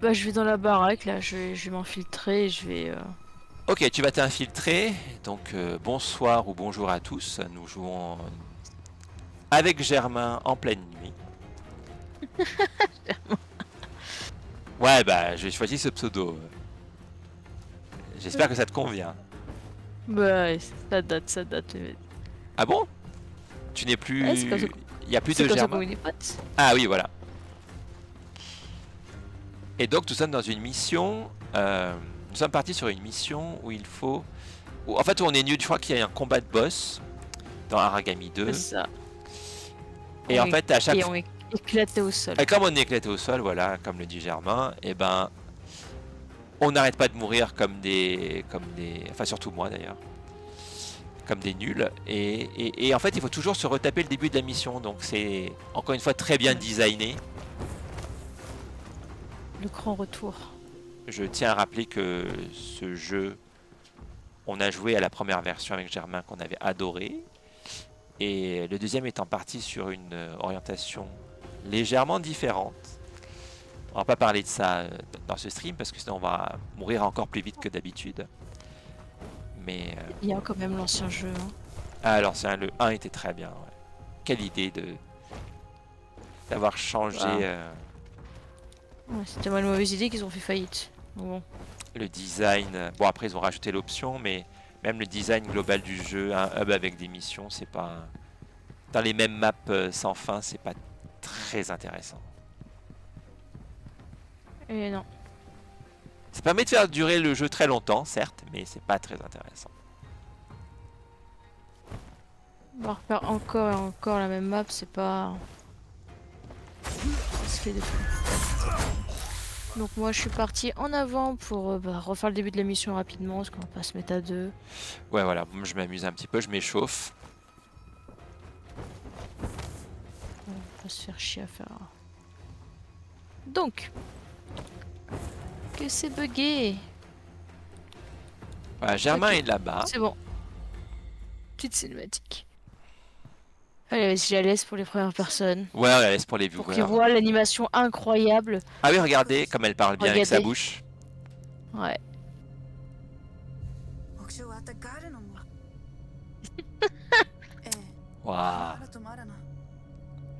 Bah, je vais dans la baraque là, je vais m'infiltrer et je vais. Ok, tu vas t'infiltrer. Donc bonsoir ou bonjour à tous. Nous jouons avec Germain en pleine nuit. Ouais, bah j'ai choisi ce pseudo. J'espère que ça te convient. Bah, ouais, ça date, ça date. Ah bon? Tu n'es Ouais, plus... Il n'y a plus c'est de comme ça qu'on Germain? est des potes. Ah oui, voilà. Et donc nous sommes dans une mission. Nous sommes partis sur une mission où il faut... En fait, où on est nul. Je crois qu'il y a un combat de boss dans Aragami C'est 2. ça. Et en fait, à chaque Et fois... on est éclaté au sol. Et comme on est éclaté au sol, voilà, comme le dit Germain, et ben... On n'arrête pas de mourir Enfin, surtout moi d'ailleurs. Comme des nuls. Et en fait, il faut toujours se retaper le début de la mission. Donc c'est, encore une fois, très bien Ouais. designé. Le grand retour. Je tiens à rappeler que ce jeu, on a joué à la première version avec Germain qu'on avait adoré. Et le deuxième étant parti sur une orientation légèrement différente. On va pas parler de ça dans ce stream parce que sinon on va mourir encore plus vite que d'habitude. Mais Il y a quand même l'ancien jeu. Hein. alors le 1 était très bien. Ouais. Quelle idée d'avoir changé Bah, ouais, c'est tellement une mauvaise idée qu'ils ont fait faillite. Bon. le design. Bon, après ils ont rajouté l'option, mais même le design global du jeu, un hub avec des missions, c'est pas dans les mêmes maps sans fin, c'est pas très intéressant. Et non. Ça permet de faire durer le jeu très longtemps, certes, mais c'est pas très intéressant. On va refaire encore et encore la même map, c'est pas. Ça se fait des fois. Donc moi je suis partie en avant pour refaire le début de la mission rapidement, parce qu'on va pas se mettre à deux. Ouais, voilà, je m'amuse un petit peu, je m'échauffe. On va pas se faire chier à faire. Donc, que c'est bugué. Voilà, Germain Ok, est là-bas. c'est bon. Petite cinématique. Allez, vas-y, je la laisse pour les premières personnes. Ouais, on la laisse pour les Pour qu'ils viewers. voient l'animation incroyable. Ah oui, regardez comme elle parle bien avec sa Regardez. bouche. Ouais. Waouh.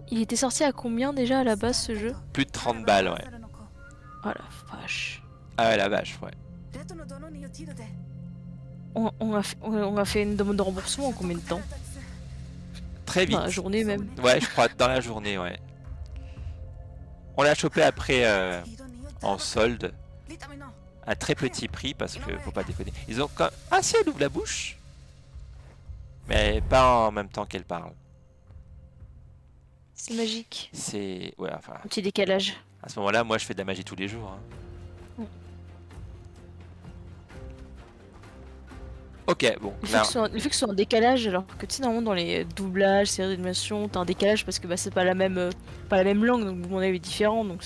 Il était sorti à combien déjà à la base ce jeu? Plus de 30 balles, ouais. Oh la vache. Ah ouais, la vache, ouais. On a fait une demande de remboursement en combien de temps? Très Dans la vite. journée même. Ouais, je crois, dans la journée, ouais. On l'a chopé après en solde. À très petit prix parce que faut pas déconner. Ils ont quand... Ah si, elle ouvre la bouche. Mais pas en même temps qu'elle parle. C'est magique. C'est... Ouais, enfin... Un petit décalage. À ce moment-là, moi je fais de la magie tous les jours. Hein. Mm. Ok, bon. Le fait, Là... le fait que ce soit en décalage, alors que tu sais, normalement dans les doublages, séries d'animation, t'as un décalage parce que bah, c'est pas la même langue, donc le mouvement est différent. Donc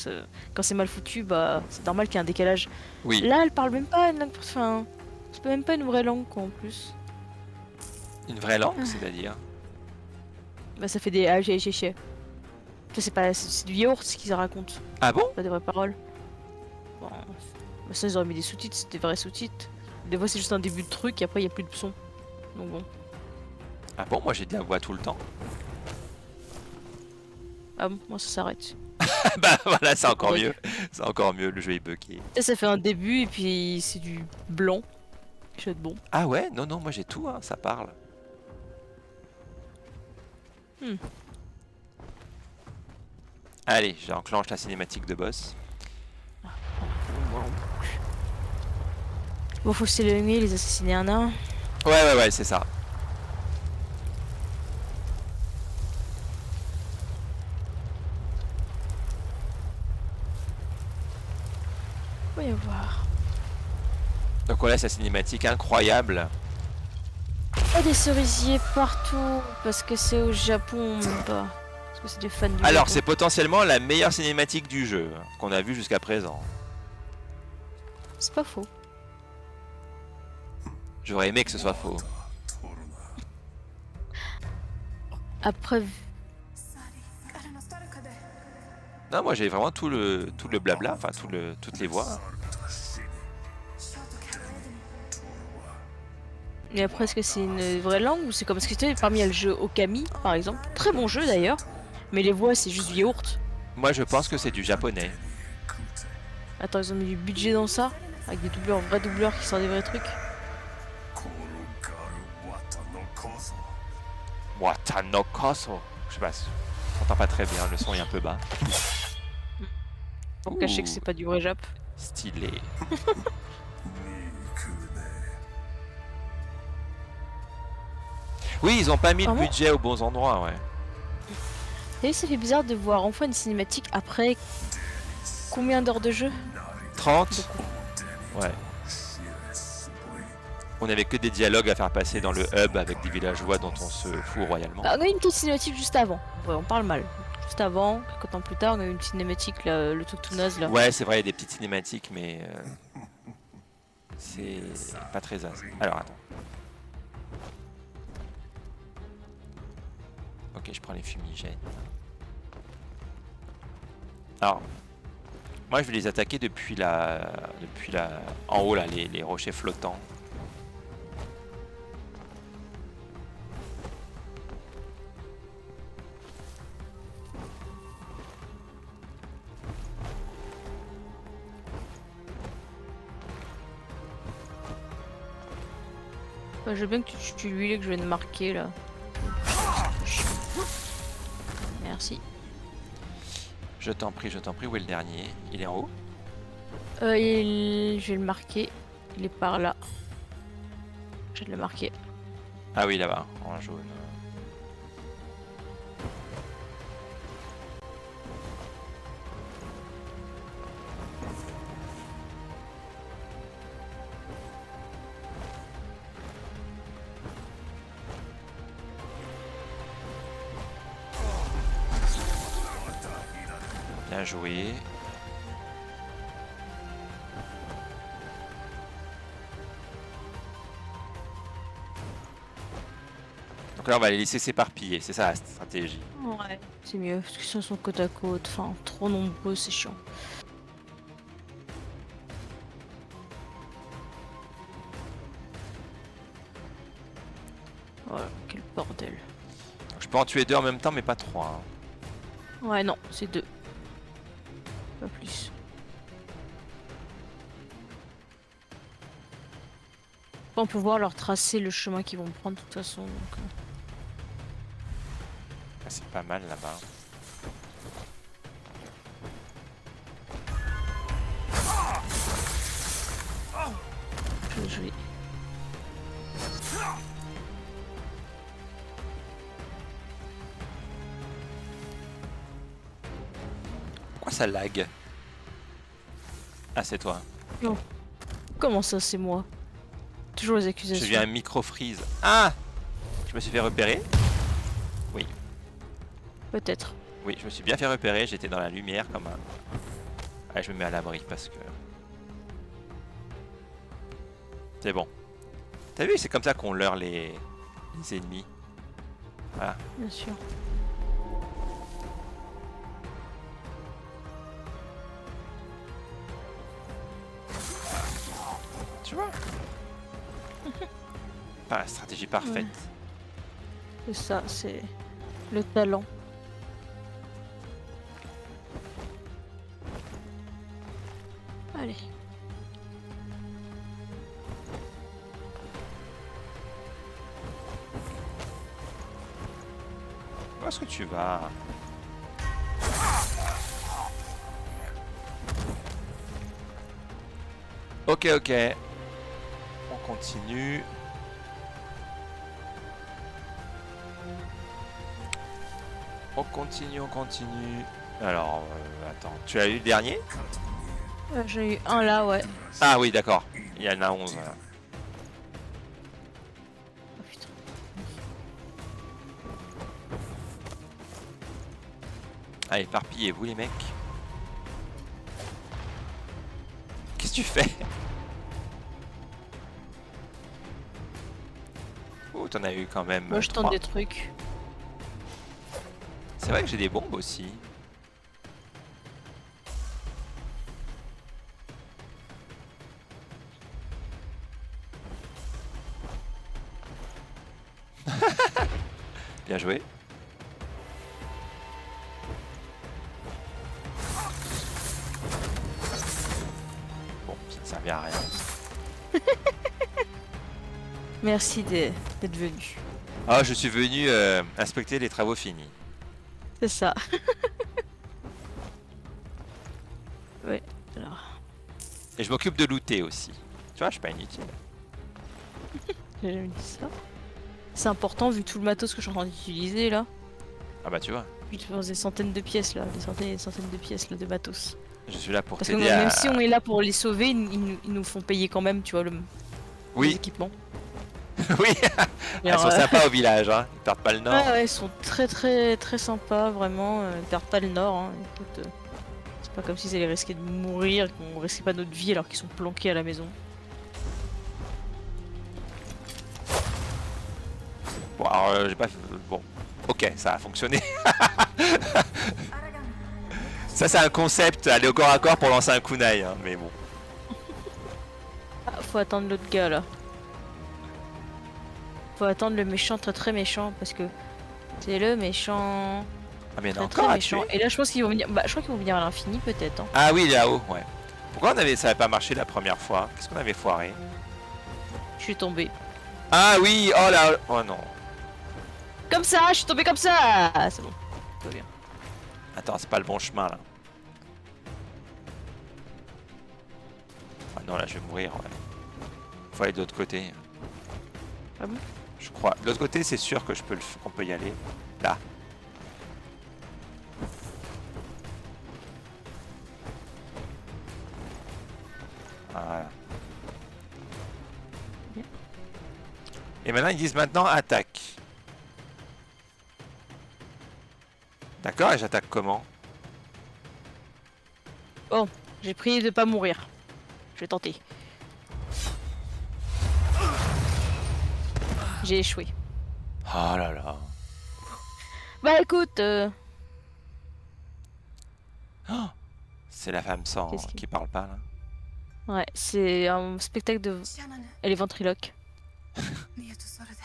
quand c'est mal foutu, bah c'est normal qu'il y ait un décalage. Oui, Là, elle parle même pas une langue. Enfin, c'est même pas une vraie langue quoi en plus. une vraie langue, c'est-à-dire. Bah ça fait des ah j'ai. Ça c'est pas c'est du yaourt ce qu'ils racontent, Ah bon? pas des vraies paroles. Bon, bah, ça ils auraient mis des sous-titres, c'est des vrais sous-titres. Des fois c'est juste un début de truc et après il y a plus de son. Donc bon. Ah bon, moi j'ai de la voix tout le temps. Ah bon, moi ça s'arrête. Bah voilà, c'est encore Horrible. mieux. C'est encore mieux, le jeu est buggé. Ça fait un début et puis c'est du blanc. Je vais être bon. Ah ouais? Non, non, moi j'ai tout, hein, ça parle. Hmm. Allez, j'enclenche la cinématique de boss. Bon, faut s'éloigner, les assassiner un à un. Ouais, c'est ça. Faut y avoir. Donc on laisse la cinématique incroyable. Il y a des cerisiers partout parce que c'est au Japon, même pas. Parce que c'est des fans du Alors Japon. c'est potentiellement la meilleure cinématique du jeu qu'on a vue jusqu'à présent. C'est pas faux. J'aurais aimé que ce soit faux. Après, Non, moi j'avais vraiment tout le blabla, enfin toutes les voix. Et après, est-ce que c'est une vraie langue ou c'est comme... Parce que tu sais, parmi il y a le jeu Okami, par exemple. Très bon jeu d'ailleurs. Mais les voix, c'est juste du yaourt. Moi je pense que c'est du japonais. Attends, ils ont mis du budget dans ça? Avec des doubleurs, vrais doubleurs qui sortent des vrais trucs. Watano Koso. Je sais pas, on entend pas très bien, le son est un peu bas. Pour cacher que Ouh, c'est pas du vrai Jap. stylé. Oui, ils ont pas mis le Vraiment, budget aux bons endroits, ouais. et ça fait bizarre de voir enfin une cinématique après combien d'heures de jeu? 30. Beaucoup. Ouais. On avait que des dialogues à faire passer dans le hub avec des villageois dont on se fout royalement. Bah, on a eu une petite cinématique juste avant. Ouais, on parle mal. Juste avant, quelques temps plus tard, on a eu une petite cinématique, là, le truc tout naze là. Ouais, c'est vrai, il y a des petites cinématiques, mais c'est pas très as. Alors attends. Ok, je prends les fumigènes. Alors, moi je vais les attaquer en haut là, les rochers flottants. Ouais, je veux bien que tu tues lui que je viens de marquer là. Merci. Je t'en prie, où est le dernier? Il est en haut? Je vais le marquer. Il est par là. Je vais le marquer. Ah oui, là-bas, en jaune. Bien joué. Donc là, on va les laisser s'éparpiller, c'est ça la stratégie. Ouais. C'est mieux, parce qu'ils sont côte à côte. Enfin, trop nombreux, c'est chiant. Voilà, quel bordel. Donc, je peux en tuer 2 en même temps, mais pas 3. Ouais, non, c'est 2. Pas plus. On peut voir leur tracer le chemin qu'ils vont prendre de toute façon. Donc, Ah, c'est pas mal là-bas. je vais jouer. Pourquoi ça lag? Ah, c'est toi. Non. Comment ça, c'est moi? Toujours les J'ai accusations. vu un micro-freeze. Ah! Je me suis fait repérer. Oui, Peut-être. oui, je me suis bien fait repérer. J'étais dans la lumière comme un... Ah, je me mets à l'abri parce que... C'est bon. T'as vu, c'est comme ça qu'on leurre les ennemis. Voilà. Bien sûr. Tu vois? Pas la stratégie parfaite. Ouais. C'est ça, c'est le talent. Allez. Où est-ce que tu vas? Ok, ok. On continue. On continue, on continue. Alors, attends. Tu as eu le dernier? J'ai eu un là, ouais. Ah oui, d'accord. Il y en a 11. Là. Oh putain. Allez, éparpillez-vous les mecs. Qu'est-ce que tu fais? Oh, t'en as eu quand même Moi, je tente 3. des trucs. C'est vrai que j'ai des bombes aussi. Bien joué. Bon, ça ne servait à rien. Merci d'être venu. Ah, je suis venu inspecter les travaux finis. C'est ça. Ouais, alors, Et je m'occupe de looter aussi. Tu vois, je suis pas inutile. j'ai jamais dit ça. C'est important vu tout le matos que je suis en train d'utiliser là. Ah bah tu vois, Je pense des centaines de pièces là, des centaines et des centaines de pièces là de matos. je suis là pour Parce que t'aider même à... si on est là pour les sauver, ils nous font payer quand même, tu vois, les Oui, équipements. oui, elles Alors, sont sympas au village, hein. Ils perdent pas le nord. ouais, ouais, ils sont très sympas, vraiment. Ils perdent pas le nord. Hein. Écoute, c'est pas comme s'ils allaient risquer de mourir, qu'on risquait pas notre vie alors qu'ils sont planqués à la maison. Bon, alors j'ai pas... Bon, ok, ça a fonctionné. Ça c'est un concept, aller au corps à corps pour lancer un kunai, hein, mais bon. Ah, faut attendre l'autre gars là. Faut attendre le méchant très méchant parce que c'est le méchant Ah mais il y en a très encore à méchant. tuer. Et là je pense qu'ils vont venir. Bah je crois qu'ils vont venir à l'infini peut-être. Hein. Ah oui, là-haut, ouais. Pourquoi ça avait pas marché la première fois? Qu'est-ce qu'on avait foiré? Je suis tombée. Ah oui, oh là, oh non. Comme ça, je suis tombée comme ça. Ah, c'est bon, tout va bien. Attends, c'est pas le bon chemin là. Ah non, là je vais mourir, ouais. Faut aller de l'autre côté. Ah bon? Je crois. De l'autre côté, c'est sûr que qu'on peut y aller. Là. Voilà. Bien. Et maintenant, ils disent maintenant attaque. D'accord, et j'attaque comment? Bon, j'ai prié de pas mourir. Je vais tenter. J'ai échoué. Oh là là. Bah écoute, Oh, c'est la femme sans Qu'est-ce qui parle pas là. ouais, c'est un spectacle de. 知らぬ Elle est ventriloque. 見えとそれで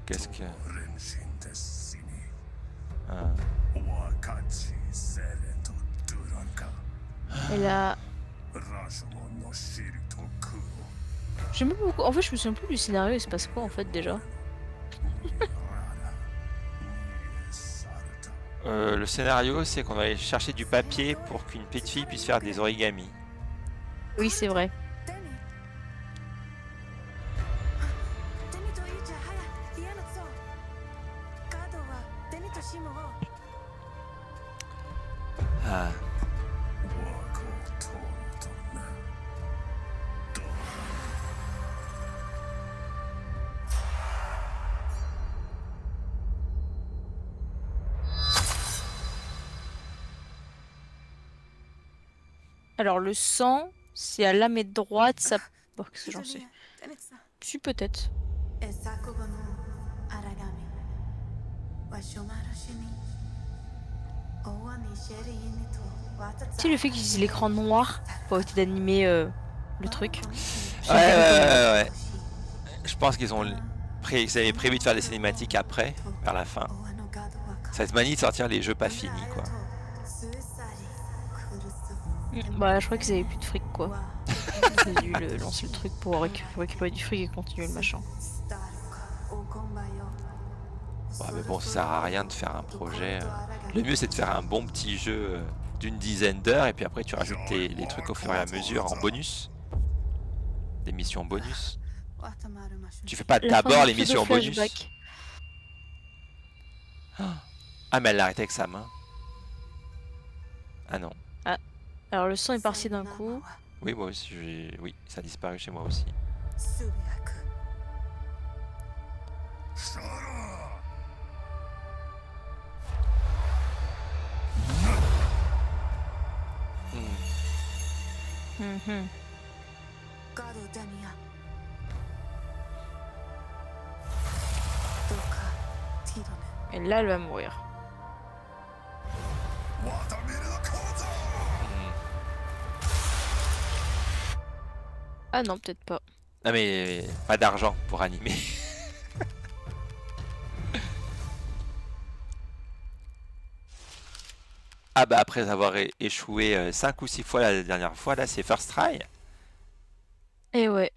Qu'est-ce que... 連心で死に Ah. 若ちセレとドゥランカ Elle a. ラシュモンのシリとクロ J'aime pas beaucoup. En fait, je me souviens plus du scénario. Il se passe quoi en fait déjà? ララニエサルタ Le scénario, c'est qu'on va aller chercher du papier pour qu'une petite fille puisse faire des origamis. Oui, c'est vrai. デミデミとイーチャはや嫌なそうカードはデミとシムを Ah. ワコトロトナド Alors le sang, c'est à la main droite. Ça. Bon, qu'est-ce que j'en ひど sais? いねデミさん Si peut-être. え作後の荒神わしょまるしにおわにシェリーにとわた Tu sais le fait qu'ils utilisent l'écran noir pour éviter d'animer le truc. Ouais, ouais. Je pense qu'ils ont ils avaient prévu de faire des cinématiques après, vers la fin. Cette manie de sortir les jeux pas finis, quoi. Bah, je crois qu'ils avaient plus de fric quoi. Ils ont dû lancer le truc pour récupérer du fric et continuer le machin. Ouais, mais bon, ça sert à rien de faire un projet. Le mieux, c'est de faire un bon petit jeu d'une dizaine d'heures et puis après, tu rajoutes les trucs au fur et à mesure en bonus. Des missions bonus. Tu fais pas La fin d'abord du les missions bonus. pseudo-flashback. Ah, mais elle l'a arrêté avec sa main. Ah non. Alors le sang est parti d'un coup. Oui, moi aussi, oui, ça a disparu chez moi aussi. すぐ焼くシャラ Mhm. ガードダニアどうかティドネ Et là, elle va mourir. ワタミルの構造 Ah non, peut-être pas. Non mais pas d'argent pour animer. Ah bah après avoir échoué 5 ou 6 fois la dernière fois, là c'est first try. Et ouais.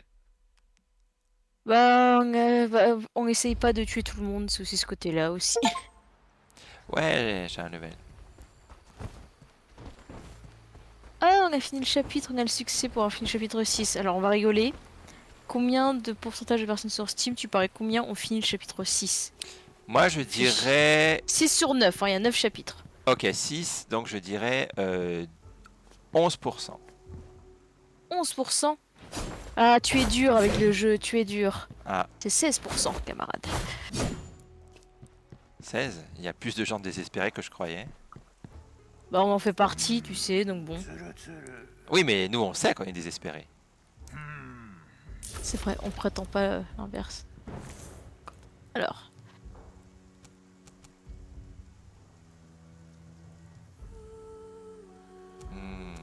Bah, on essaye pas de tuer tout le monde, c'est aussi ce côté-là aussi. Ouais, j'ai un level. Ah, on a fini le chapitre, on a le succès pour avoir fini le chapitre 6. Alors on va rigoler. Combien de pourcentage de personnes sur Steam, tu parais combien ont fini le chapitre 6? Moi je Fiche. dirais... 6 sur 9, hein, il y a 9 chapitres. Ok, 6, donc je dirais 11%. 11%. Ah, tu es dur avec le jeu, tu es dur. Ah, C'est 16%, camarade. 16. Il y a plus de gens désespérés que je croyais. Bah, on en fait partie, tu sais, donc bon. Oui, mais nous on sait qu'on est désespérés. C'est vrai, on prétend pas l'inverse. Alors. Hmm.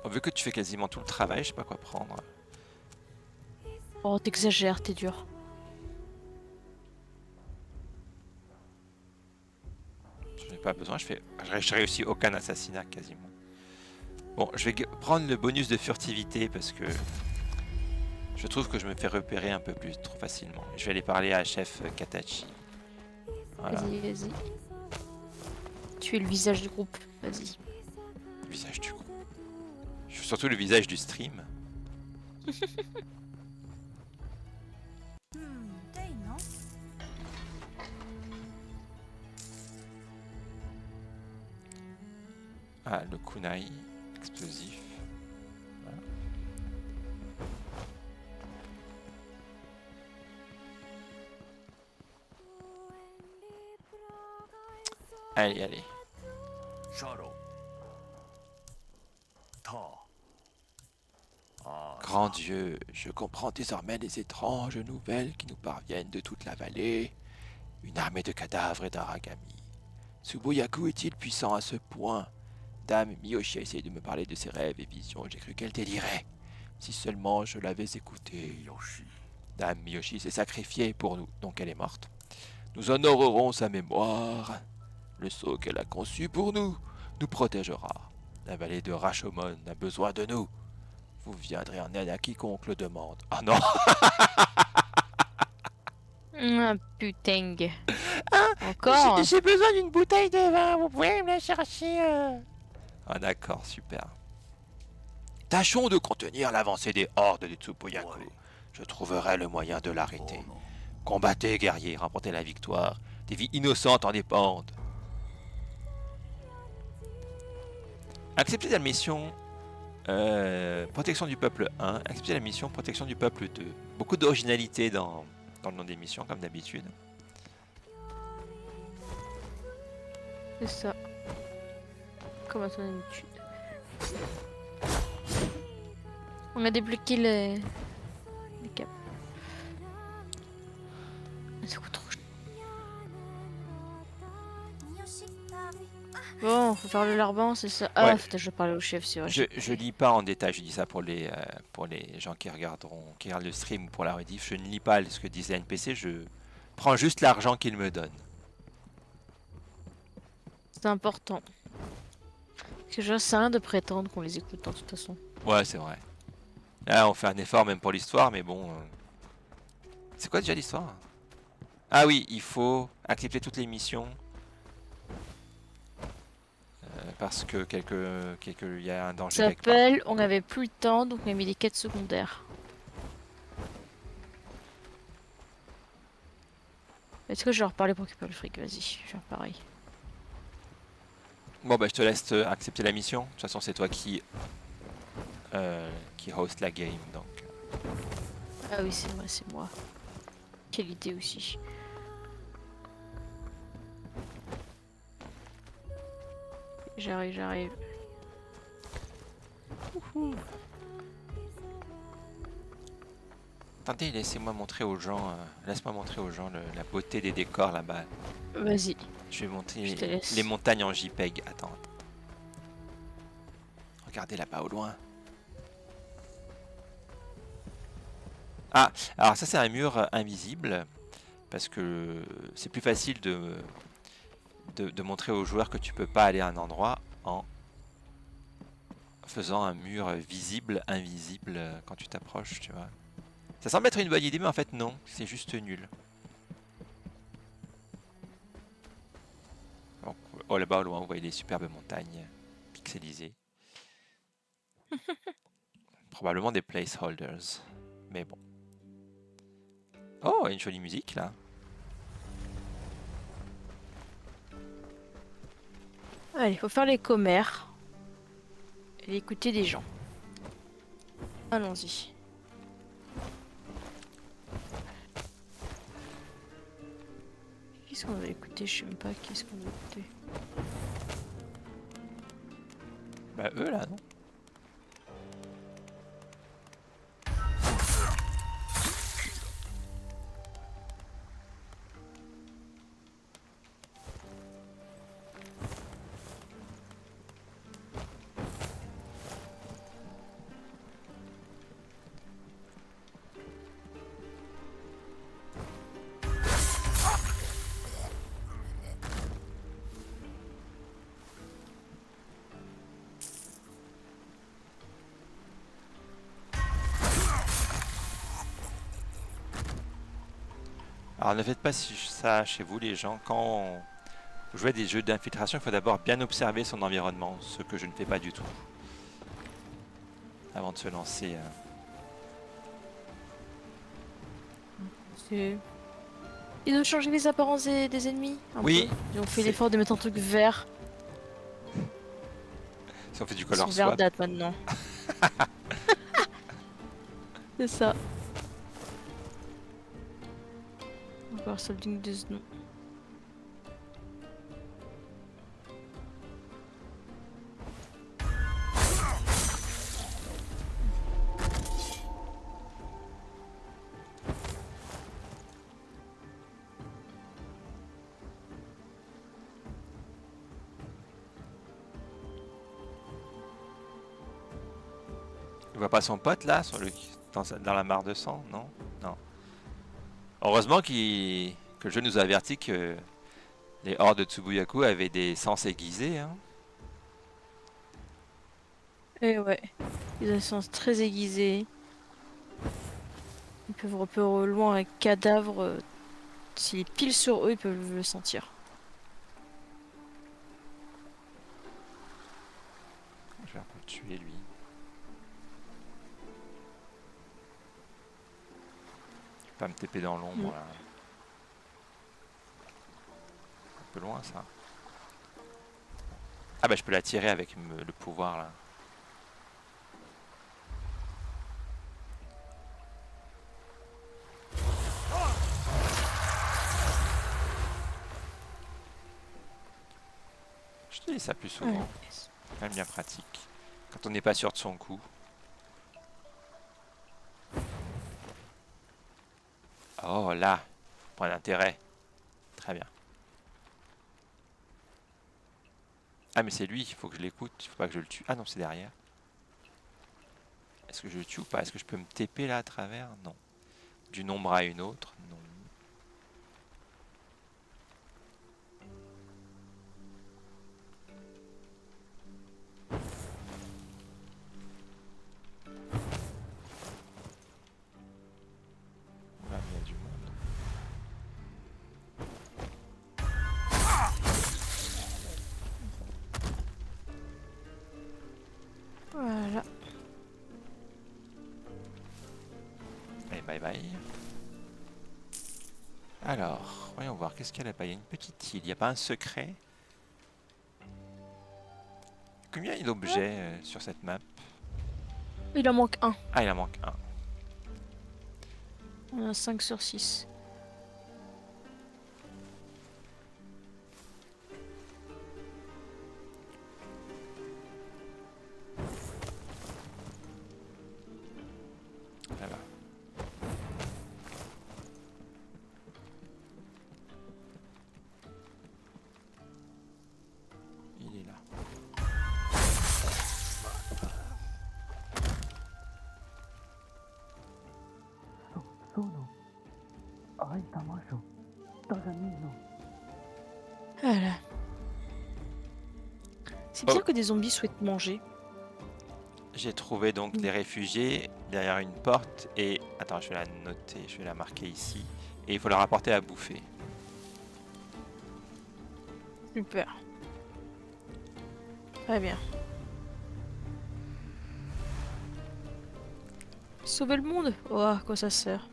Bon, vu que tu fais quasiment tout le travail, je sais pas quoi prendre. Oh, t'exagères, t'es dur. Je n'ai pas besoin, je réussis aucun assassinat quasiment. Bon, je vais prendre le bonus de furtivité parce que je trouve que je me fais repérer un peu plus trop facilement. Je vais aller parler à chef Katachi. Voilà, Vas-y, vas-y. Tu es le visage du groupe, vas-y. le visage du groupe. Je suis surtout le visage du stream. Dei no? Ah, le kunai explosif. Voilà. Allez, allez. Shadow. Ta. Ah, Grand Dieu, je comprends désormais les étranges nouvelles qui nous parviennent de toute la vallée. Une armée de cadavres et d'Aragami. Tsuboyaku est-il puissant à ce point? Dame Miyoshi a essayé de me parler de ses rêves et visions, j'ai cru qu'elle délirait. Si seulement je l'avais écoutée. Yoshi. Dame Miyoshi s'est sacrifiée pour nous, donc elle est morte. Nous honorerons sa mémoire. Le sceau qu'elle a conçu pour nous protégera. La vallée de Rashomon a besoin de nous. Vous viendrez en aide à quiconque le demande. Ah non. Ah, putain. Encore? J'ai besoin d'une bouteille de vin, vous pouvez me la chercher Ah d'accord, super. Tâchons de contenir l'avancée des hordes de Tsuboyaku. Je trouverai le moyen de l'arrêter. Oh non. Combattez, guerriers, remportez la victoire. Des vies innocentes en dépendent. Acceptez la mission Protection du peuple 1. Acceptez la mission Protection du peuple 2. Beaucoup d'originalité dans le nom des missions, comme d'habitude. C'est ça. Comme à ton habitude. On a débloqué les caps. Ça coûte trop cher. Bon, faut faire le larbin, c'est ça. Ah, Ouais. putain, je parlais au chef, c'est vrai. Je lis pas en détail, je dis ça pour les gens qui regardent le stream ou pour la rediff. Je ne lis pas ce que disent les NPC, je prends juste l'argent qu'ils me donnent. C'est important. Parce que je sais rien de prétendre qu'on les écoute, de toute façon. Ouais, c'est vrai. Là, on fait un effort même pour l'histoire, mais bon. C'est quoi déjà l'histoire? Ah oui, il faut accepter toutes les missions. Parce que il y a un danger Ça quelque part. s'appelle, on avait plus le temps, donc on a mis des quêtes secondaires. Est-ce que je vais leur parler pour récupérer le fric? Vas-y, je vais faire pareil. Bon, bah, je te laisse accepter la mission. De toute façon, c'est toi qui host la game, donc. Ah oui, c'est vrai, c'est moi. Quelle idée aussi. J'arrive, j'arrive. Attendez, laissez-moi montrer aux gens, laisse-moi montrer aux gens la beauté des décors là-bas. Vas-y. Je vais Je monter te laisse. les montagnes en JPEG. Attends. Regardez là-bas au loin. Ah, alors ça c'est un mur invisible parce que c'est plus facile de montrer aux joueurs que tu peux pas aller à un endroit en faisant un mur visible, invisible quand tu t'approches, tu vois. Ça semble être une bonne idée, mais en fait non, c'est juste nul. Donc, oh là-bas au loin, vous voyez les superbes montagnes pixelisées. Probablement des placeholders, mais bon. Oh, une jolie musique là. Allez, faut faire les commères et écouter des gens. Allons-y. Qu'est-ce qu'on va écouter? Je sais même pas qu'est-ce qu'on va écouter. Bah eux là, non? Alors ne faites pas ça chez vous les gens. Quand vous jouez à des jeux d'infiltration, il faut d'abord bien observer son environnement, ce que je ne fais pas du tout. Avant de se lancer. C'est- Ils ont changé les apparences des ennemis un Oui, peu. Ils ont fait c'est- l'effort de mettre un truc vert. Si on fait du Ils sont color swap. verdâtres maintenant. C'est ça. Encore Solding des noms. Il voit pas son pote là, dans la mare de sang, non? Non. Heureusement que le jeu nous a averti que les hordes de Tsubuyaku avaient des sens aiguisés. Hein. Et ouais. Ils ont un sens très aiguisé. Ils peuvent repérer au loin un cadavre. S'il est pile sur eux, ils peuvent le sentir. Je vais faire pour le tuer lui. Je vais pas me taper dans l'ombre là. Un peu loin ça. Ah bah je peux la tirer avec le pouvoir là. Je te dis ça plus souvent. Ouais. Quand même bien pratique. Quand on n'est pas sûr de son coup. Oh là, point d'intérêt. Très bien. Ah mais c'est lui, il faut que je l'écoute, il faut pas que je le tue. Ah non, c'est derrière. Est-ce que je le tue ou pas? Est-ce que je peux me TP là à travers? Non. D'une ombre à une autre? Non. Là, il y a du monde. Voilà. Et bye bye. Alors, voyons voir, qu'est-ce qu'il y a là-bas? Il y a une petite île, il n'y a pas un secret? Combien il y a d'objets sur cette map? Il en manque un. Ah, il en manque un. On a 5 sur 6. Là-bas. sono. Aitamasho. Taganino. Voilà. C'est Oh. bien que des zombies souhaitent manger. J'ai trouvé donc des réfugiés derrière une porte et... Attends, je vais la noter, je vais la marquer ici. Et il faut leur apporter à bouffer. Super. Très bien. Sauver le monde? Oh, à quoi ça sert?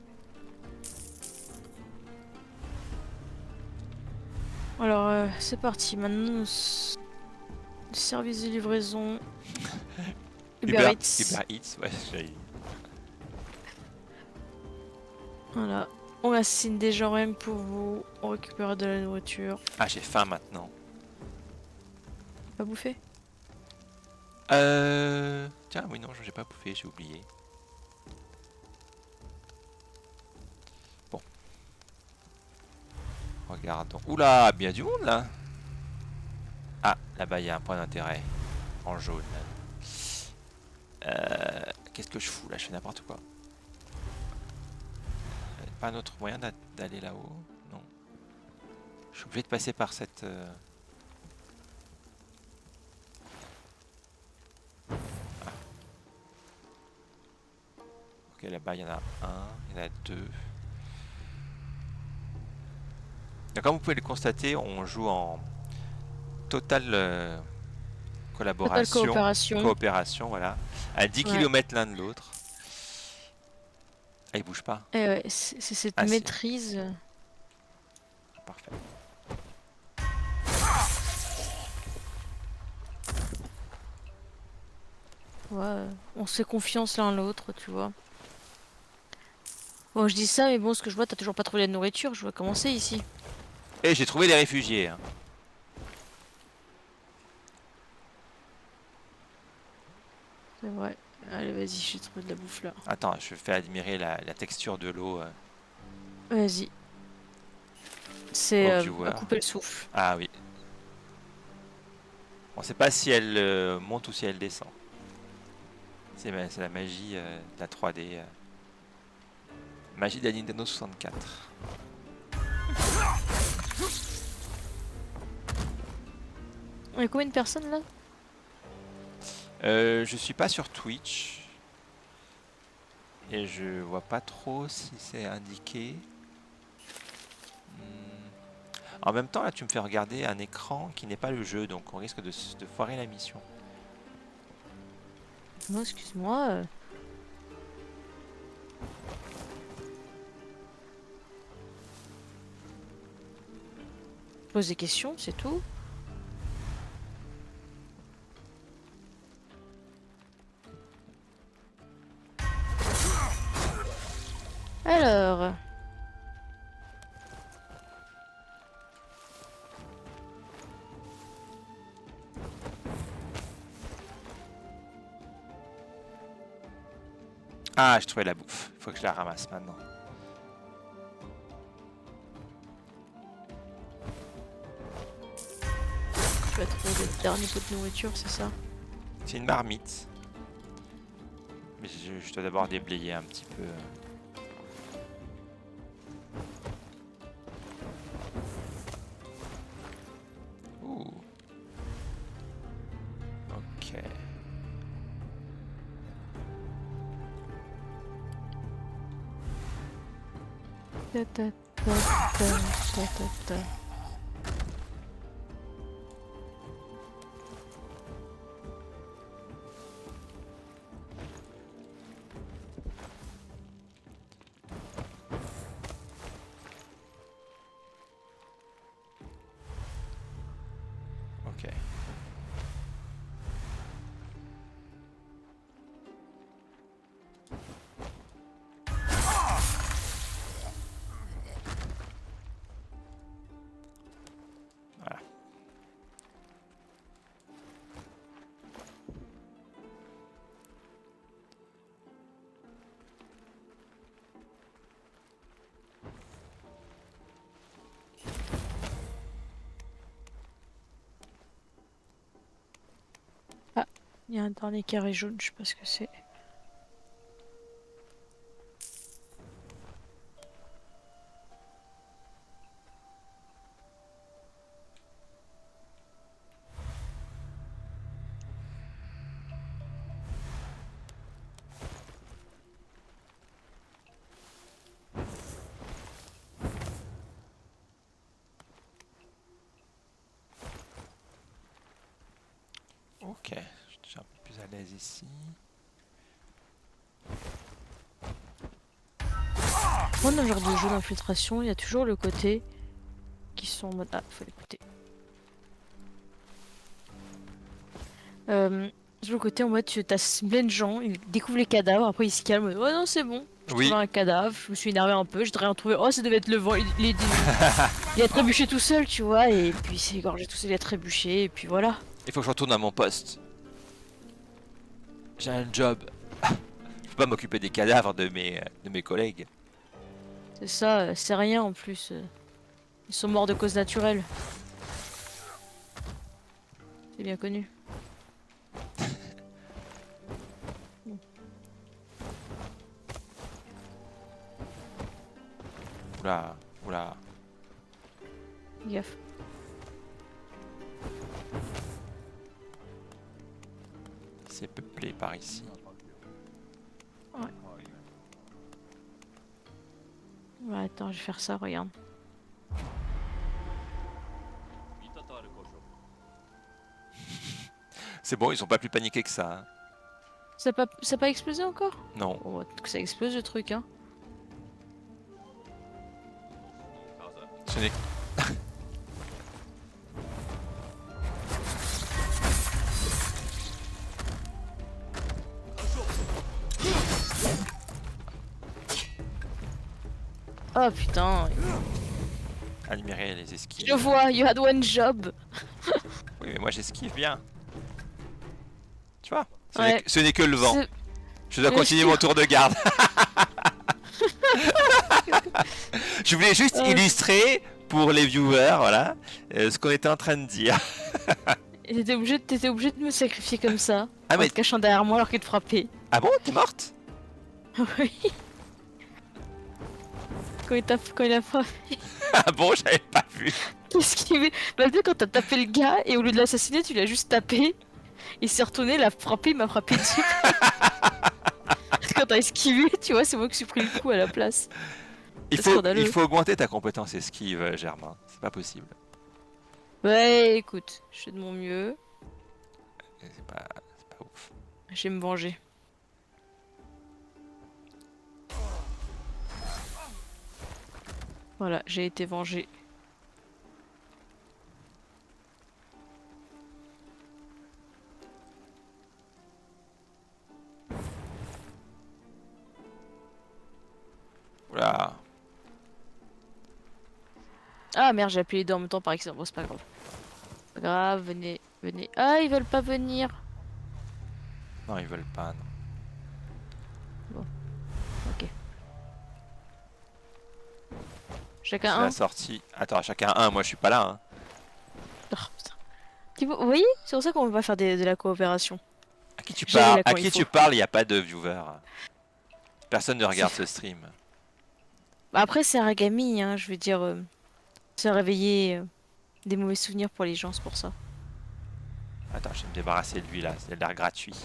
Alors, c'est parti. Maintenant, le service de livraison. Uber Eats. Uber Eats, ouais, j'ai... Voilà. On assassine des gens rien que pour vous. On récupère de la nourriture. Ah, j'ai faim maintenant. Pas bouffer? Tiens, oui, non, j'ai pas bouffé, j'ai oublié. Bon. Regardons. Oula, bien du monde là. Ah, là-bas, il y a un point d'intérêt. En jaune. Qu'est-ce que je fous là? Je fais n'importe quoi. Pas un autre moyen d'aller là-haut? Non. Je suis obligé de passer par cette... Ah. Ok, là-bas, il y en a un, il y en a deux. Et comme vous pouvez le constater, on joue en totale Total collaboration, coopération. coopération, voilà, à 10 Ouais. km l'un de l'autre. Ah, il bouge pas. Et ouais, c'est cette Ah, si. maîtrise. Parfait. Ouais, on se fait confiance l'un l'autre, tu vois. Bon, je dis ça, mais bon, ce que je vois, t'as toujours pas trouvé la nourriture. Je vois commencer ici. Et j'ai trouvé les réfugiés. Hein. C'est vrai. Allez, vas-y, j'ai trouvé de la bouffe là. Attends, je fais admirer la texture de l'eau Vas-y. C'est au à viewer. couper le souffle. Ah oui. On sait pas si elle monte ou si elle descend. C'est la magie de la 3D. Magie de la Nintendo 64. On est combien de personnes là? Je suis pas sur Twitch. Et je vois pas trop si c'est indiqué. En même temps, là, tu me fais regarder un écran qui n'est pas le jeu, donc on risque de foirer la mission. Moi, excuse-moi. Pose des questions, c'est tout. Alors. Ah, je trouvais la bouffe. Faut que je la ramasse maintenant. Tu vas trouver le dernier pot de nourriture, c'est ça? C'est une marmite. Mais je dois d'abord déblayer un petit peu. Ouh. Ok. Ta ta ta ta ta ta ta. Ok. Voilà. Il y a un dernier carré jaune, je sais pas ce que c'est. Ok, je suis un peu plus à l'aise ici. Moi, dans le genre de jeu d'infiltration, il y a toujours le côté qui sont en mode. Ah, faut l'écouter. Toujours le côté en mode, tu as plein de gens, ils découvrent les cadavres, après ils se calment. Oh non, c'est bon, j'ai trouvé Oui, un cadavre, je me suis énervé un peu, j'ai rien trouvé. Oh, ça devait être le vent, il a trébuché tout seul, tu vois, et puis il s'est égorgé tout seul, il a trébuché, et puis voilà. il faut que je retourne à mon poste. J'ai un job. Je peux pas m'occuper des cadavres de mes collègues. C'est ça, c'est rien en plus. Ils sont morts de cause naturelle. C'est bien connu. Oula, oula. Fais gaffe. C'est peuplé par ici. Ouais, attends, je vais faire ça, regarde. C'est bon, ils sont pas plus paniqués que ça. Hein. Ça a pas explosé encore? Non. Bon, ouais, que ça explose le truc, hein. Ce n'est... Oh putain, Admirer les esquives. je vois, you had one job. Oui, mais moi j'esquive bien. Tu vois, Ouais. ce n'est que le vent. C'est- Je dois Mais continuer je- mon tour de garde. Je voulais juste illustrer pour les viewers, voilà, ce qu'on était en train de dire. Et t'étais obligé de me sacrifier comme ça, Ah en mais te cachant derrière moi alors qu'il te frappait. ah bon, t'es morte? Oui. Quand il a frappé, Ah bon, j'avais pas vu. qu'est-ce qu'il fait? Bah, tu sais, quand t'as tapé le gars et au lieu de l'assassiner, tu l'as juste tapé. Il s'est retourné, il a frappé, il m'a frappé dessus. Quand t'as esquivé, tu vois, c'est moi qui suis pris le coup à la place. Il C'est faut, scandaleux. il faut augmenter ta compétence esquive, Germain. C'est pas possible. Ouais, écoute, je fais de mon mieux. C'est pas ouf. Je vais me venger. Voilà, j'ai été vengé. Oula. Ah merde, j'ai appuyé les deux en même temps par accident. Bon, c'est pas grave. Pas grave, venez, venez. Ah, ils veulent pas venir. Non, ils veulent pas. Non. Ok. C'est Chacun la un. sortie. Attends, chacun un. Moi, je suis pas là. Hein. Oh, putain. Vous voyez, c'est pour ça qu'on va pas faire de la coopération. À qui tu Gérez-la parles? À quand qui il tu faut. parles? Il y a pas de viewer. Personne ne regarde ce stream. Bah, après, c'est Aragami, hein, je veux dire. Se réveiller des mauvais souvenirs pour les gens, c'est pour ça. Attends, je vais me débarrasser de lui là. C'est l'air gratuit.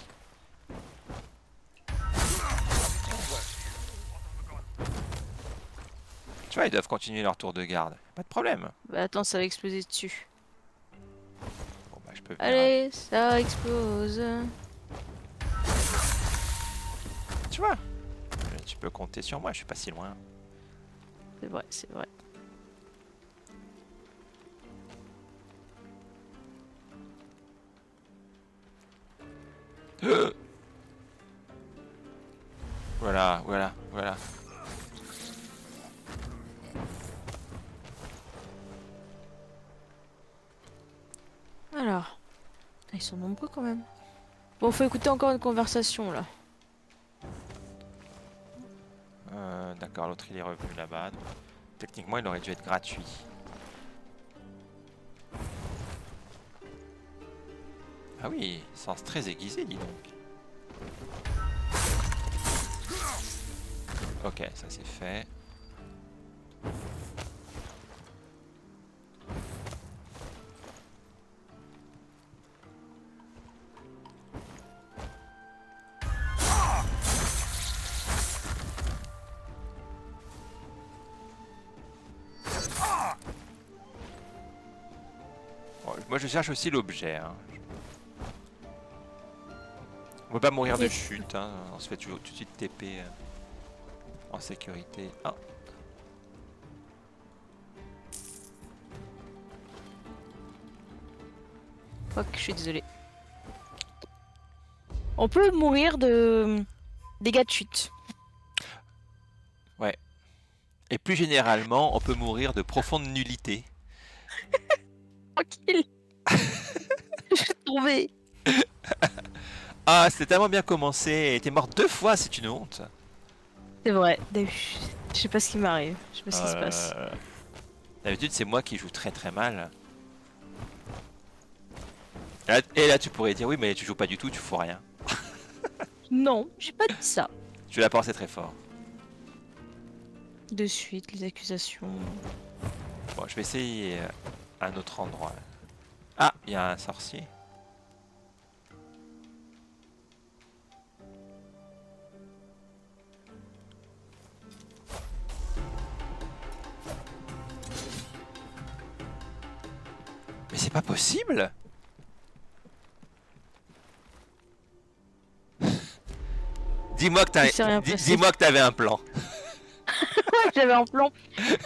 Tu vois, ils doivent continuer leur tour de garde. Pas de problème. Bah attends, ça va exploser dessus. Bon, bah, je peux venir. Allez, ça explose. Tu vois, tu peux compter sur moi. Je suis pas si loin. C'est vrai, c'est vrai. Voilà, voilà, voilà. Alors, ils sont nombreux quand même. Bon, faut écouter encore une conversation là. D'accord, l'autre il est revenu là-bas. Donc, techniquement, il aurait dû être gratuit. Ah oui, sens très aiguisé, dis donc. Ok, ça c'est fait. Bon, moi je cherche aussi l'objet. Hein. On peut pas mourir de Yes. chute, hein. On se fait toujours tout de suite TP en sécurité. Ah, Fuck, je suis désolée. On peut mourir de dégâts de chute. et plus généralement, on peut mourir de profonde nullité. Tranquille. Je suis tombée. Ah, c'était tellement bien commencé. Et t'es mort 2 fois, c'est une honte. C'est vrai. Je sais pas ce qui m'arrive. Je sais pas ce qui se passe. D'habitude, c'est moi qui joue très très mal. Et là, tu pourrais dire oui, mais tu joues pas du tout, tu fous rien. Non, j'ai pas dit ça. Tu l'as pensé très fort. De suite, les accusations. Bon, je vais essayer un autre endroit. Ah, il y a un sorcier. Mais c'est pas possible! Dis-moi que Il s'est rien passé. dis-moi que t'avais un plan. J'avais un plan.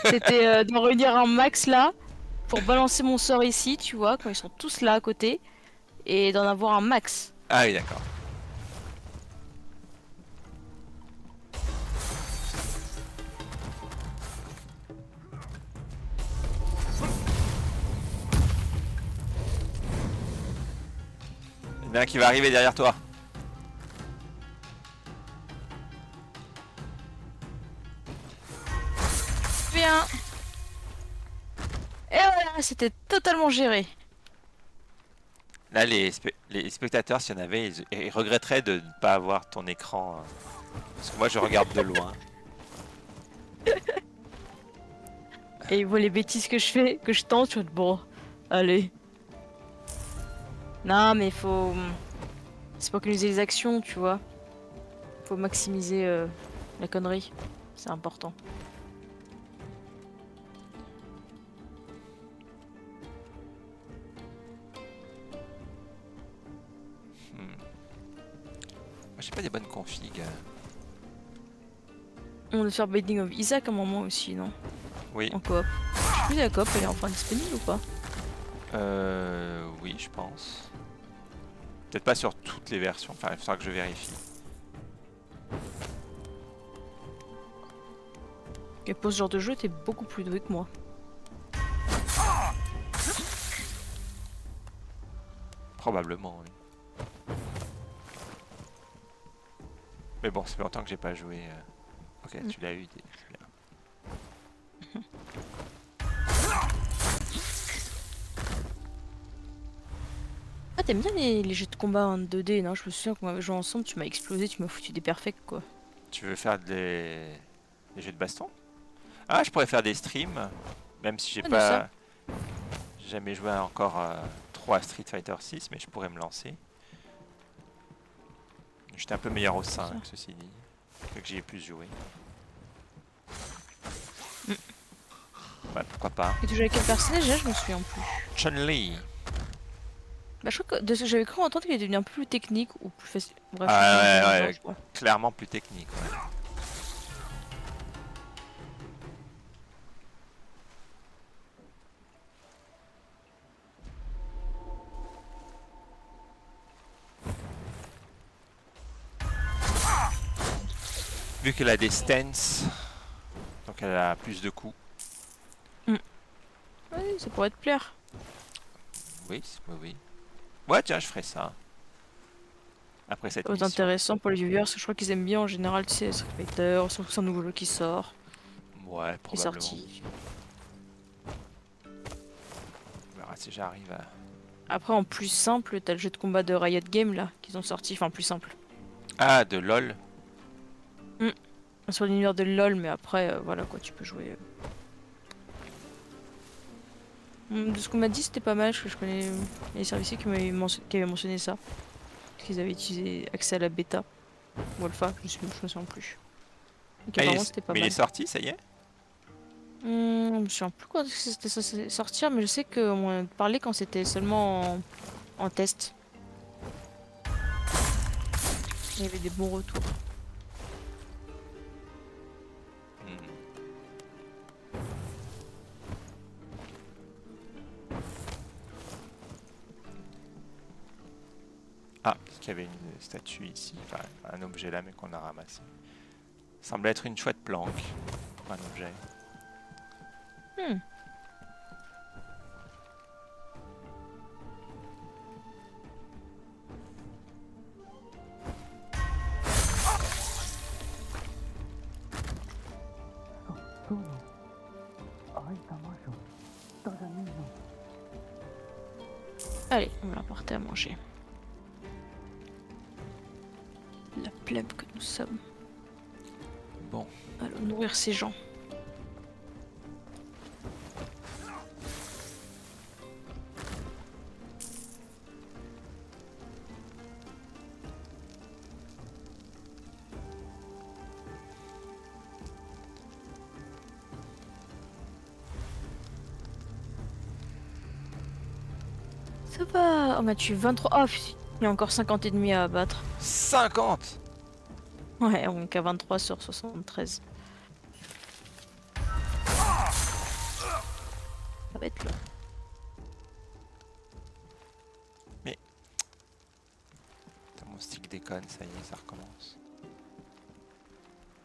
C'était d'en réunir un max là. Pour balancer mon sort ici, tu vois, quand ils sont tous là à côté. Et d'en avoir un max. Ah oui, d'accord. Il y en a un qui va arriver derrière toi. Bien. Et voilà, c'était totalement géré. Là, les spectateurs, s'il y en avait, ils regretteraient de ne pas avoir ton écran. Parce que moi, je regarde de loin. Et ils voient les bêtises que je fais, que je tente, je fais bon, allez. Non, mais faut. C'est pour organiser les actions, tu vois. Faut maximiser la connerie. C'est important. Moi, j'ai pas des bonnes configs. On doit faire Binding of Isaac à un moment aussi, non? Oui. En coop. Je sais plus si la coop elle est enfin disponible ou pas? Oui, je pense. Peut-être pas sur toutes les versions. Enfin, il faudra que je vérifie. Et pour ce genre de jeu, t'es beaucoup plus doué que moi. Probablement, oui. Mais bon, ça fait longtemps que j'ai pas joué. Ok, tu l'as eu. C'est bien. Ah, t'aimes bien les jeux de combat en 2D, non? Je me souviens qu'on avait joué ensemble, tu m'as explosé, tu m'as foutu des perfects, quoi. Tu veux faire des jeux de baston? Ah, je pourrais faire des streams. Même si j'ai Ah, de pas ça. jamais joué encore trop à Street Fighter 6, mais je pourrais me lancer. J'étais un peu meilleur au 5, ceci dit. Fait que j'y ai plus joué. Ouais, pourquoi pas. Et tu joues avec quel personnage là? Je me souviens plus. Chun-Li. Bah, je crois que de ce que j'avais cru entendre qu'il est devenu un peu plus technique ou plus facile. Bref, Ah, je sais ouais, pas, ouais. je vois. Clairement plus technique, ouais. Vu qu'elle a des stances, donc elle a plus de coups. Ouais, ça pourrait te plaire. Oui, oui, oui. Ouais, tiens, je ferai ça. Après cette Ça va être mission. intéressant pour les viewers, parce que je crois qu'ils aiment bien en général, tu sais, Street Fighter, surtout que c'est un nouveau jeu qui sort, Ouais, qui est probablement. sorti. On verra si j'arrive à... Après, en plus simple, t'as le jeu de combat de Riot Games là, qu'ils ont sorti, enfin plus simple. Ah, de LOL. Sur l'univers de LoL, mais après, voilà quoi, tu peux jouer. De ce qu'on m'a dit, c'était pas mal, parce que je connais les services qui avaient mentionné ça. Qu'ils avaient utilisé accès à la bêta. Ou alpha, je me souviens plus. Donc Ah, apparemment, c'était pas mais il mal. est sorti, ça y est? Je me souviens plus quand c'était censé sortir, mais je sais qu'on en a parlé quand c'était seulement en test. Il y avait des bons retours. Hmm. Ah, parce qu'il y avait une statue ici, enfin un objet là mais qu'on a ramassé. Semble être une chouette planque pour un objet. Hmm. Sono. Ai, Tamajo. Tajanino. Allez, on va l'apporter à manger. La plèbe que nous sommes. Bon, Allons nourrir ces gens. Ça va. On a tué 23. Ah, putain, il y a encore 50 ennemis à abattre. 50! Ouais, on est à 23 sur 73. Ça va être long. Putain, mon stick déconne, ça y est, ça recommence.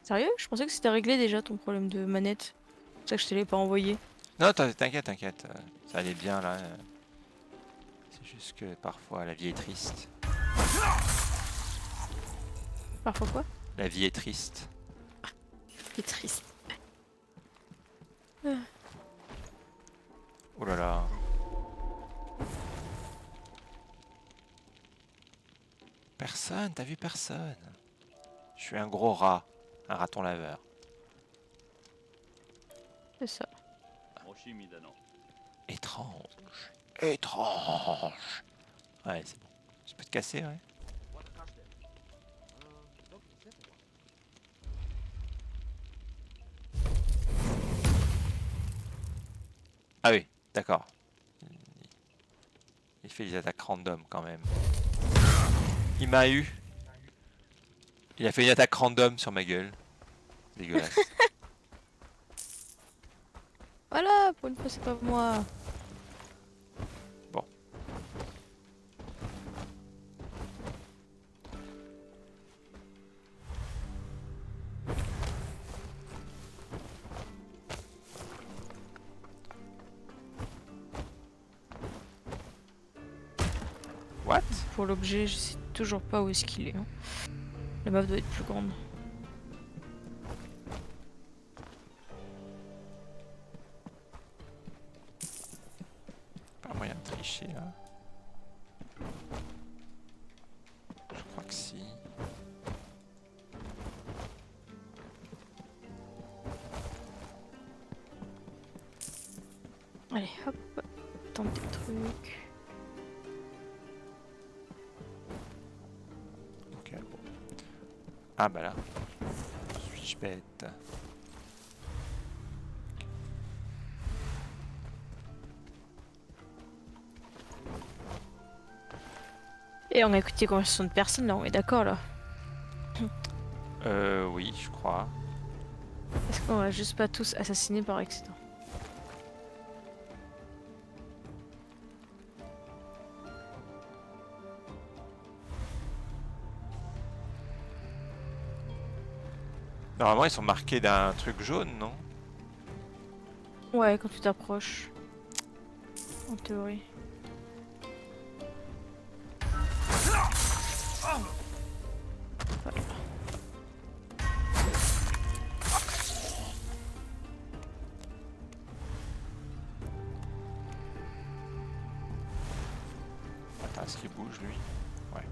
Sérieux? Je pensais que c'était réglé déjà ton problème de manette. C'est pour ça que je te l'ai pas envoyé. Non, t'inquiète, t'inquiète, ça allait bien là. C'est juste que parfois la vie est triste. Parfois quoi? La vie est triste. C'est triste. Oh là là. Personne, t'as vu personne? Je suis un gros rat, un raton laveur. C'est ça. Étrange. Étrange. Ouais, c'est bon. Je peux te casser, ouais. Ah oui, d'accord. Il fait des attaques random quand même. Il m'a eu. Il a fait une attaque random sur ma gueule. Dégueulasse. Voilà, pour une fois c'est pas moi. Bon. What? Pour l'objet, je sais toujours pas où est-ce qu'il est. Hein. La meuf doit être plus grande. Pas moyen de tricher là. Je crois que si. Allez, hop, tente des trucs. Ok, bon. Ah bah là. Suis-je bête? Et on a écouté conversation de personnes là, on est d'accord là. Oui, je crois. Est-ce qu'on va juste pas tous assassiner par accident? Normalement, ils sont marqués d'un truc jaune, non? Ouais, quand tu t'approches. En théorie. Voilà. Attends, est-ce qu'il bouge lui? Ouais.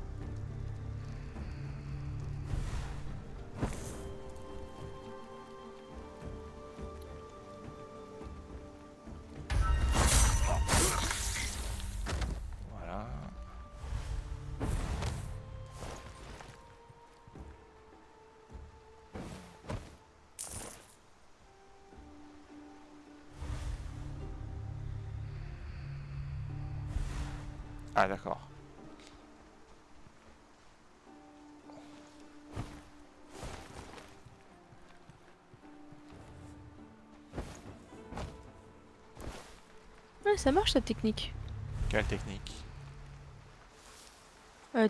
Voilà. Ah d'accord. ça marche cette technique. Quelle technique?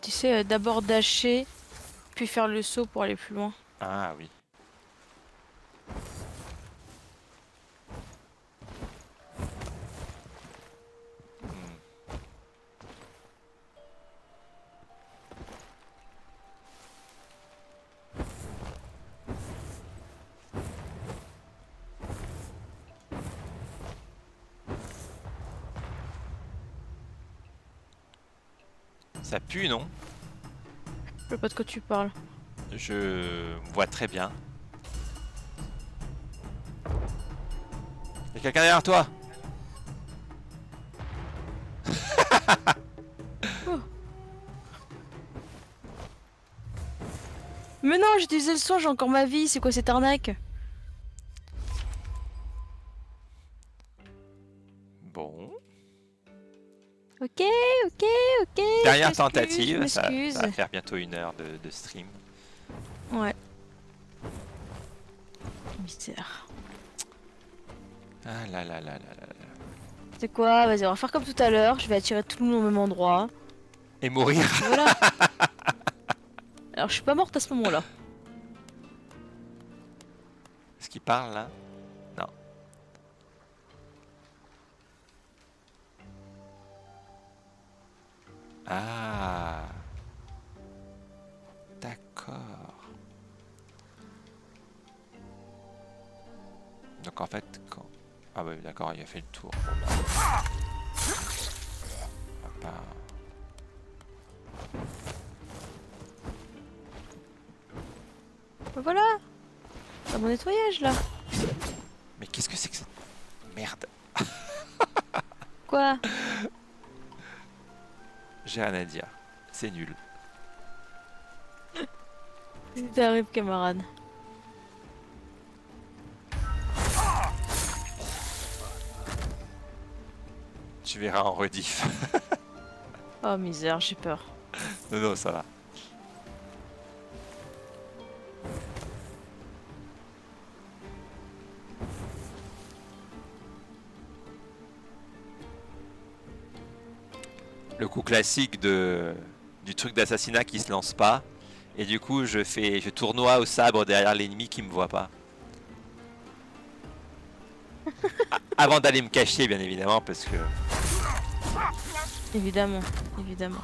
Tu sais, d'abord dasher, puis faire le saut pour aller plus loin. Ah oui. Hmm. Ça pue, non? Je sais pas de quoi tu parles. Je vois très bien. Y'a quelqu'un derrière toi? Mais non, j'ai utilisé le son, j'ai encore ma vie, c'est quoi cette arnaque? Bon. Ok, ok, ok. Dernière je m'excuse, tentative, je ça va m'excuse. faire bientôt 1 heure de stream. Ouais. Misère. Ah là là là là là là. C'est quoi? Vas-y, on va faire comme tout à l'heure. Je vais attirer tout le monde au même endroit. Et mourir. Et voilà. Alors, je suis pas morte à ce moment-là. Est-ce qu'il parle là? Non. Ah. D'accord. Donc en fait, quand... Ah bah oui, d'accord, il a fait le tour. Bon, bah. On va pas... Voilà. Pas mon nettoyage là. Mais qu'est-ce que c'est que cette merde? Quoi? J'ai rien à dire. C'est nul. Qu'est-ce qui t'arrive, camarade? Tu verras en rediff. Oh misère, j'ai peur. Non, non, ça va. Le coup classique du truc d'assassinat qui se lance pas. Et du coup, je tournoie au sabre derrière l'ennemi qui me voit pas. Avant d'aller me cacher, bien évidemment, parce que... Évidemment, évidemment.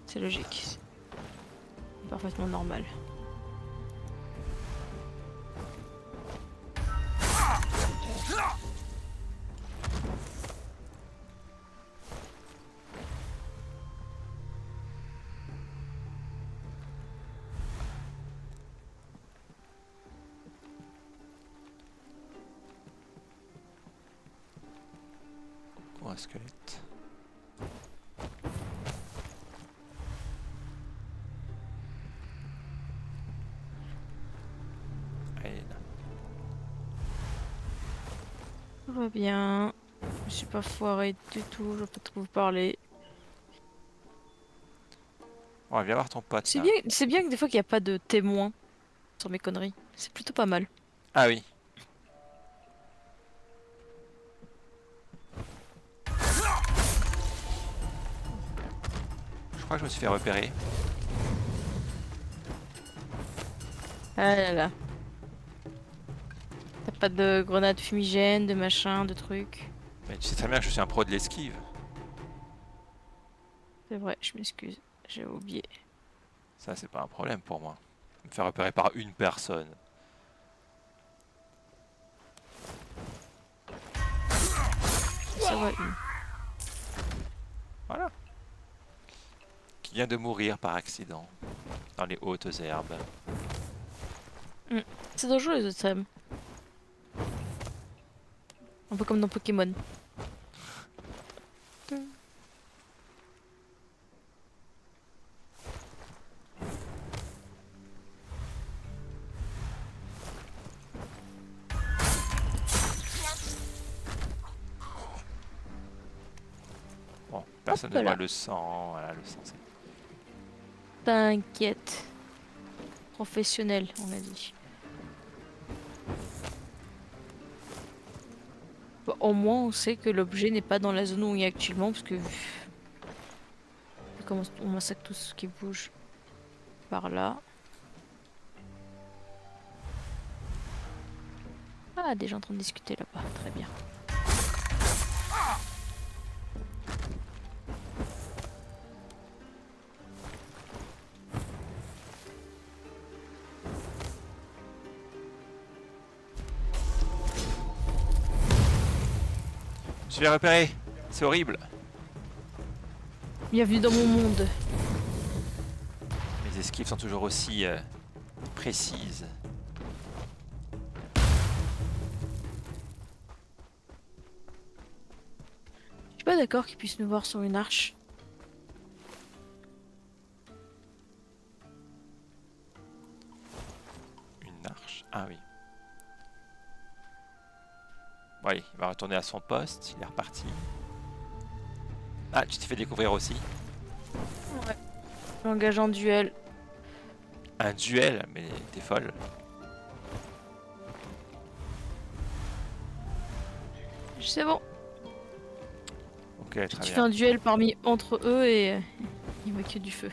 C'est logique. C'est parfaitement normal. Oh, un squelette. Allez, là. Tout va bien. Je suis pas foiré du tout, je vais pas trop vous parler. On va bien voir ton pote, C'est là. bien que des fois qu'il n'y a pas de témoins sur mes conneries. C'est plutôt pas mal. Ah oui. Je crois que je me suis fait repérer. Ah là là. T'as pas de grenades fumigènes, de machin, de trucs. Mais tu sais très bien que je suis un pro de l'esquive. C'est vrai, je m'excuse. J'ai oublié. Ça, c'est pas un problème pour moi. Me faire repérer par une personne. Ça va, une. Voilà. Qui vient de mourir par accident. Dans les hautes herbes. C'est dangereux les autres Sam. Un peu comme dans Pokémon. Bon, personne Hop ne là. voit le sang. Voilà, le sang, c'est... T'inquiète. Professionnel, on a dit. Bah, au moins, on sait que l'objet n'est pas dans la zone où il est actuellement, parce que vu comment on massacre tout ce qui bouge par là. Ah, des gens en train de discuter là-bas, très bien. Je vais repérer. C'est horrible. Bienvenue dans mon monde. Mes esquives sont toujours aussi précises. Je suis pas d'accord qu'ils puissent nous voir sur une arche. Une arche. Ah oui. Bon, allez, il va retourner à son poste. Il est reparti. Ah, tu t'es fait découvrir aussi. Ouais. J'engage en duel. Un duel, mais t'es folle. C'est bon. Ok, très Tu bien. fais un duel entre eux et il voit que du feu.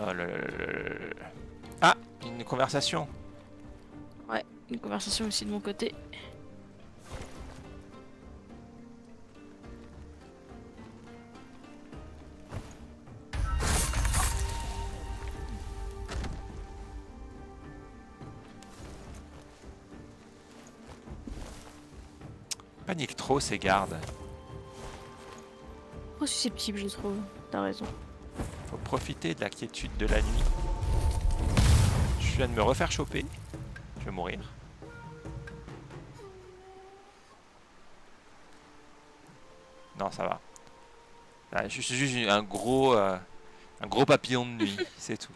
Oh là là là là là là. Ah, une conversation. Ouais, une conversation aussi de mon côté. Panique trop ces gardes. Trop susceptible, je trouve. T'as raison. Faut profiter de la quiétude de la nuit. Je viens de me refaire choper. Je vais mourir. Non, ça va. Ah, je suis juste un gros papillon de nuit, c'est tout.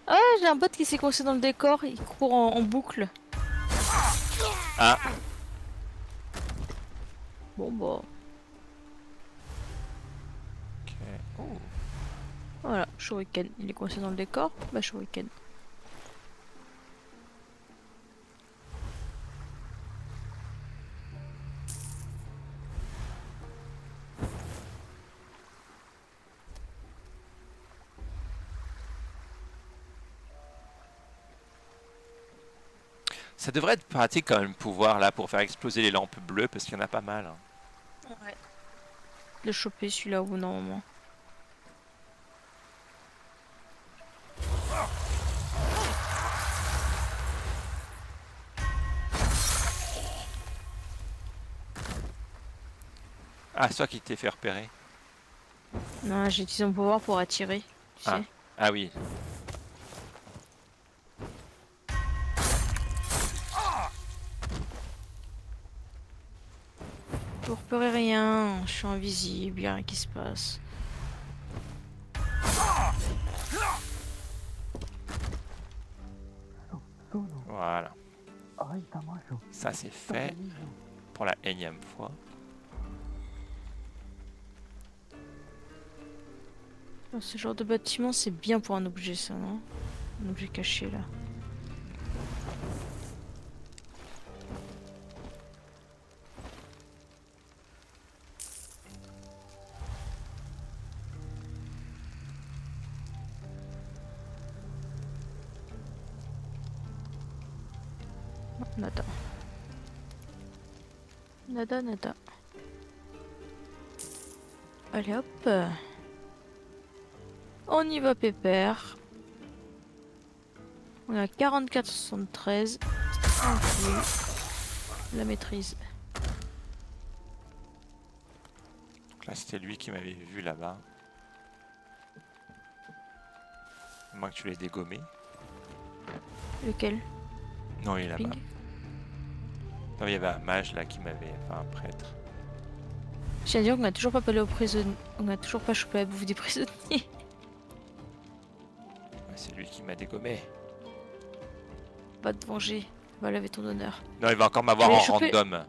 Ah, j'ai un bot qui s'est coincé dans le décor. Il court en boucle. Ah, Bon, bah. ok. Oh. Voilà, Shuriken. Il est coincé dans le décor. Bah, Shuriken. Ça devrait être pratique quand même pouvoir là pour faire exploser les lampes bleues parce qu'il y en a pas mal. Hein. Ouais. Le choper celui-là au bout d'un moment. Ah, c'est toi qui t'es fait repérer. Non, j'ai utilisé mon pouvoir pour attirer. Tu sais. Ah oui. Je repérer rien. Je suis invisible. Y'a rien qui se passe. Voilà. 愛たましょ Ça c'est fait pour la énième fois. Ce genre de bâtiment, c'est bien pour un objet, ça, non? Un objet caché, là. Nada. Nada, nada. Allez hop. On y va pépère. On est à 44,73. Tranquille. La maîtrise. Donc là c'était lui qui m'avait vu là-bas. À moins que tu l'aies dégommé. Lequel? Non, il est là-bas. Ping. Non, il y avait un mage là qui m'avait... Enfin, un prêtre. Je tiens à dire qu'on a toujours pas parlé aux prisonniers. On a toujours pas chopé la bouffe des prisonniers. Ouais, c'est lui qui m'a dégommé. Va te venger. Va laver ton honneur. Non, il va encore m'avoir Mais en choper- random.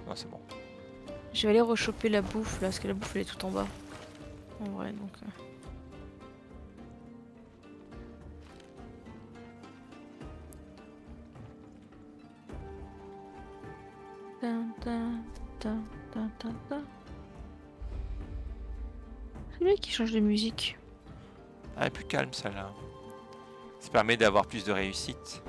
Non, c'est bon. Je vais aller rechoper la bouffe là, parce que la bouffe elle est tout en bas. En vrai, donc. C'est lui qui change de musique. Ah, elle est plus calme celle-là. Ça permet d'avoir plus de réussite.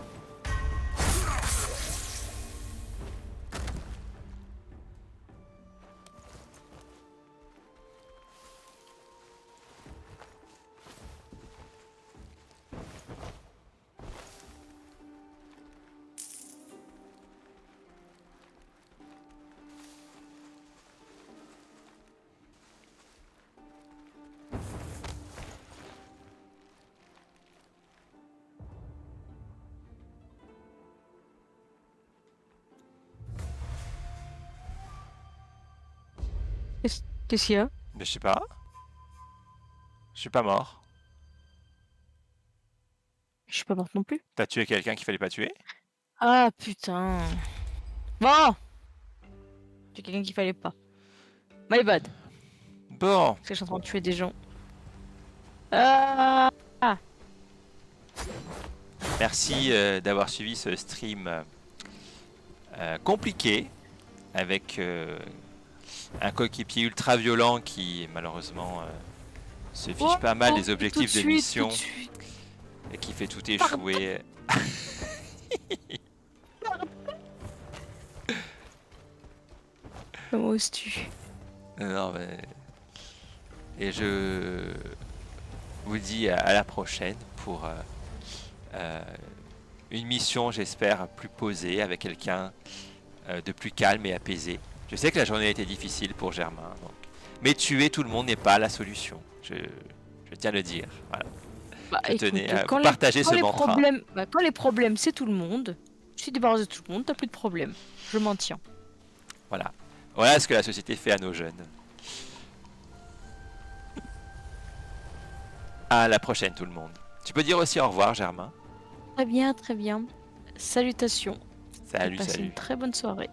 Qu'est-ce qu'il y a? Mais je sais pas. Je suis pas mort. Je suis pas morte non plus. T'as tué quelqu'un qu'il fallait pas tuer? Ah putain. Bon! C'est quelqu'un qu'il fallait pas. My bad. Bon, Parce que je suis en train de tuer des gens. Ah! merci d'avoir suivi ce stream compliqué avec un coéquipier ultra violent qui malheureusement se fiche pas mal des objectifs de mission et qui fait tout échouer. Comment oses-tu? Non, mais... Et je vous dis à la prochaine pour une mission, j'espère, plus posée, avec quelqu'un de plus calme et apaisé. Je sais que la journée a été difficile pour Germain, donc... mais tuer tout le monde n'est pas la solution. Je tiens à le dire. Voilà. Bah, Je tenais écoute, à quand partager quand ce les mantra. problèmes, quand les problèmes c'est tout le monde, tu te débarrasses de tout le monde, t'as plus de problème. Je m'en tiens. Voilà. Voilà ce que la société fait à nos jeunes. À la prochaine tout le monde. Tu peux dire aussi au revoir Germain. Très bien, très bien. Salutations. Salut, Passez salut. une très bonne soirée.